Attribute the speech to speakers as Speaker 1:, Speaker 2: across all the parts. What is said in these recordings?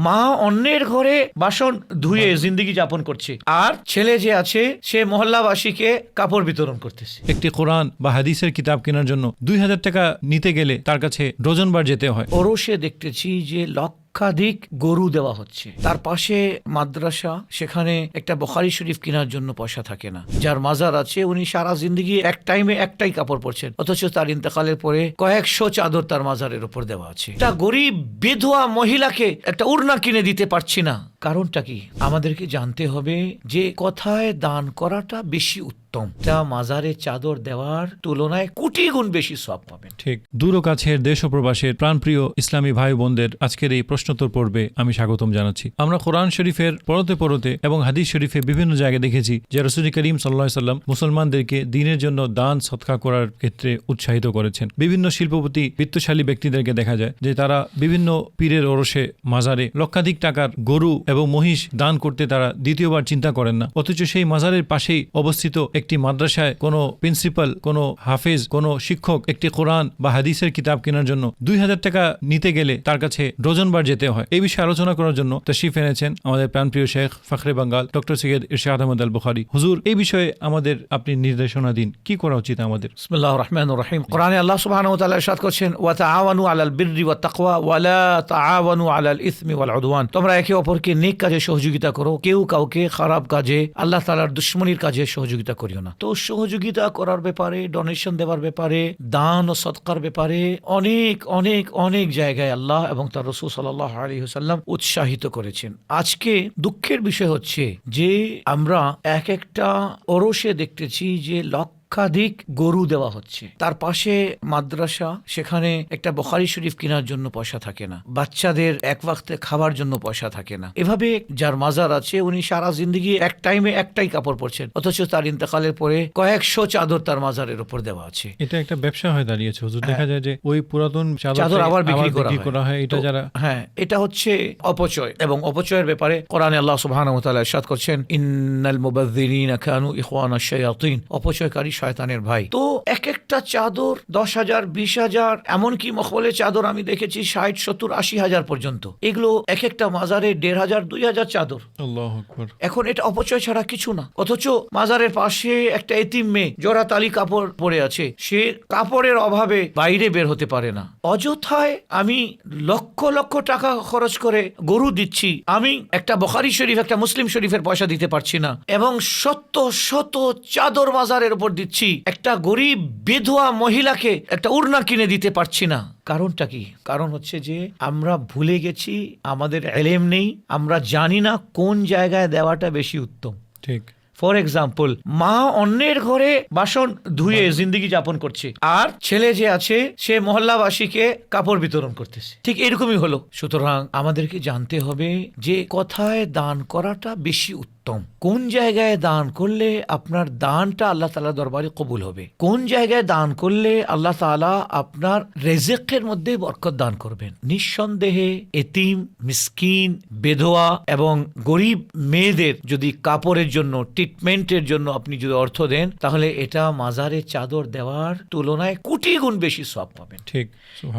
Speaker 1: মা অন্যের ঘরে বাসন ধুয়ে জিন্দগি যাপন করছে, আর ছেলে যে আছে সে মহল্লাবাসীকে কাপড় বিতরণ করতেছে।
Speaker 2: একটি কোরআন বা হাদিসের কিতাব কেনার জন্য 2000 টাকা নিতে গেলে তার কাছে ডজনবার যেতে হয়।
Speaker 1: ওরসে দেখতেছি যে লক্ষাধিক গরু দেওয়া হচ্ছে, তার পাশে মাদ্রাসা, সেখানে একটা বুখারী শরীফ কেনার জন্য পয়সা থাকে না। যার মাজার আছে উনি সারা জিন্দগি এক টাইমে একটাই কাপড় পরছেন, অথচ তার ইন্তেকালের পরে কয়েকশো চাদর তার মাজারের উপর দেওয়া আছে। একটা গরিব বিধবা মহিলাকে একটা উড়না কিনে দিতে পারছি না, কারণটা কি? আমাদেরকে জানতে হবে যে কোথায় দান করাটা বেশি উত্তম। তা মাজারে চাদর দেওয়ার তুলনায় কোটি গুণ বেশি সওয়াব পাবেন।
Speaker 2: ঠিক। দূর ও কাছের দেশ ও প্রবাসের প্রাণপ্রিয় ইসলামী ভাই বোনদের আজকের এই প্রশ্নোত্তর পর্বে আমি স্বাগতম জানাচ্ছি। আমরা কোরআন শরীফের পড়তে পড়তে এবং হাদিস শরীফে বিভিন্ন জায়গায় দেখেছি যে রাসূল করিম সাল্লাল্লাহু আলাইহি সাল্লাম মুসলমানদেরকে দ্বীনের জন্য দান সদকা করার ক্ষেত্রে উৎসাহিত করেছেন। বিভিন্ন শিল্পপতি বিত্তশালী ব্যক্তিদেরকে দেখা যায় যে তারা বিভিন্ন পীরের ওরসে মাজারে লক্ষাধিক টাকার গরু এবং মহিষ দান করতে তারা দ্বিতীয়বার চিন্তা করেন না, অথচ সেই মাজারের পাশেই অবস্থিত একটি মাদ্রাসায় কোনো প্রিন্সিপাল, কোনো হাফেজ, কোনো শিক্ষক একটি কোরআন বা হাদিসের কিতাব কেনার জন্য 2000 টাকা নিতে গেলে তার কাছে ডজনবার যেতে হয়। এই বিষয়ে আলোচনা করার জন্য তাশরিফ এনেছেন আমাদের প্রাণপ্রিয় শেখ ফখরে বাঙ্গাল ডক্টর সৈয়দ ইরশাদ আহমদ আল বুখারী। হুজুর, এই বিষয়ে আমাদের আপনি নির্দেশনা দিন, কি করা উচিত আমাদের?
Speaker 1: বিসমিল্লাহির রহমানির রহিম। কোরআনে আল্লাহ সুবহানাহু ওয়া তাআলা ইরশাদ করছেন, ওয়া তাআওয়ানু আলাল বিররি ওয়াত তাকওয়া ওয়া লা তাআওয়ানু আলাল ইসমি ওয়াল উদওয়ান। তোমরা একে অপরকে নেক কাজে সহযোগিতা করো, কেউ কাউকে খারাপ কাজে, আল্লাহ তাআলার দুশমনির কাজে সহযোগিতা করিও না। তো সহযোগিতা করার ব্যাপারে, ডোনেশন দেওয়ার ব্যাপারে, দান ও সদকার ব্যাপারে অনেক অনেক অনেক জায়গায় আল্লাহ এবং তার রাসূল সাল্লাল্লাহু আলাইহি ওয়াসাল্লাম উৎসাহিত করেছেন। আজকে দুঃখের বিষয় হচ্ছে যে আমরা এক একটা ওরসে দেখতেছি যে লক্ষাধিক গরু দেওয়া হচ্ছে, তার পাশে মাদ্রাসা, সেখানে একটা বুখারী শরীফ কেনার জন্য পয়সা থাকে না, বাচ্চাদের এক ওয়াক্তে খাবার জন্য পয়সা থাকে না। এভাবে যার মাজার আছে উনি সারা জিন্দগি এক টাইমে একটাই কাপড় পরছেন, অথচ তার ইন্তেকালের পরে কয়েকশো চাদর তার মাজারের উপর দেওয়া আছে।
Speaker 2: এটা একটা ব্যবসা হয়ে দাঁড়িয়েছে হুজুর। দেখা যায় যে ওই পুরাতন
Speaker 1: চাদর আবার বিক্রি
Speaker 2: করা হয়। এটা যারা
Speaker 1: এটা হচ্ছে অপচয়, এবং অপচয়ের ব্যাপারে কোরআনে আল্লাহ সুবহানাহু ওয়া তাআলা ইরশাদ করছেন, ইন্নাল মুবাযযিরিনা কানু ইখওয়ানাশ শায়াতিন। অপচয়কারী শয়তানের ভাই। তো এক একটা চাদর 10,000, 20,000, এমনকি মখবলের চাদর আমি দেখেছি 60, 70, 80,000 পর্যন্ত। এগুলো এক একটা মাজারে 1,500, 2,000 চাদর।
Speaker 2: আল্লাহু আকবার।
Speaker 1: এখন এটা অপচয় ছাড়া কিছু না। অথচ মাজারের পাশে একটা এতিম মেয়ে জোড়া তালি কাপড় পরে আছে, সে কাপড়ের অভাবে বাইরে বের হতে পারে না। অযথায় আমি লক্ষ লক্ষ টাকা খরচ করে গরু দিচ্ছি, আমি একটা বুখারী শরীফ, একটা মুসলিম শরীফের পয়সা দিতে পারছি না, এবং শত শত চাদর মাজারের উপর দিচ্ছি, একটা গরিব বিধবা মহিলাকে একটা উড়না কিনে দিতে পারছি না। কারণটা কি? কারণ হচ্ছে যে আমরা ভুলে গেছি, আমাদের ইলম নেই, আমরা জানি না কোন জায়গায় দেওয়াটা বেশি উত্তম।
Speaker 2: ঠিক।
Speaker 1: ফর এক্সাম্পল, মা অন্যের ঘরে বাসন ধুয়ে জিন্দগি যাপন করছে, আর ছেলে যে আছে সে মহল্লাবাসীকে কাপড় বিতরণ করতেছে। ঠিক এরকমই হলো। সুতরাং আমাদেরকে জানতে হবে যে কোথায় দান করাটা বেশি উত্তম, কোন জায়গায় দান করলে আপনার দানটা আল্লাহ তাআলা দরবারে কবুল হবে, কোন জায়গায় দান করলে আল্লাহ তাআলা আপনার রিজিকের মধ্যে বরকত দান করবেন। নিঃসন্দেহে এতিম, মিসকিন, বিধবা এবং গরিব মেয়েদের যদি কাপড়ের জন্য, ট্রিটমেন্টের জন্য আপনি যদি অর্থ দেন, তাহলে এটা মাজারে চাদর দেওয়ার তুলনায় কোটি গুণ বেশি সওয়াব পাবেন।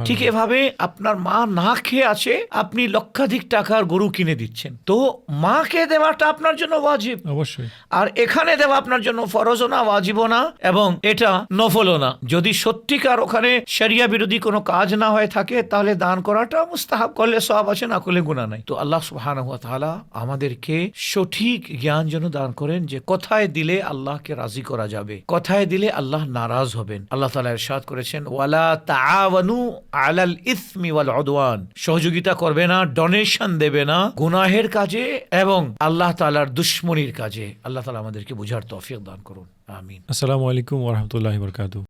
Speaker 1: ঠিক এভাবে আপনার মা না খেয়ে আছে, আপনি লক্ষাধিক টাকার গরু কিনে দিচ্ছেন, তো মাকে দেওয়াটা আপনার জন্য ওয়াজিব অবশ্যই, আর এখানে দেওয়া আপনার জন্য ফরজও না, ওয়াজিবও না, এবং এটা নফলও না। যদি সত্যিকার ওখানে শরিয়া বিরোধী কোনো কাজ না হয়ে থাকে, তাহলে দান করাটা মুস্তাহাব, করলে সওয়াব আছে, না করলে গুনাহ নাই। তো আল্লাহ সুবহানাহু ওয়া তাআলা আমাদেরকে সঠিক জ্ঞান যেন দান করেন যে কোথায় দিলে আল্লাহকে রাজি করা যাবে, কোথায় দিলে আল্লাহ নারাজ হবেন। আল্লাহ তাআলা ইরশাদ করেছেন, ওয়ালা তাআওয়ানু আলাল ইসমি ওয়াল উদওয়ান। সহযোগিতা করবে না, ডোনেশন দেবে না গুনাহের কাজে এবং আল্লাহ তাআলার দুশমনির কাজে। আল্লাহ তাআলা আমাদেরকে বুঝার তৌফিক দান করুন। আমিন।
Speaker 2: আসসালামু আলাইকুম ওয়া রাহমাতুল্লাহি ওয়া বারাকাতুহু।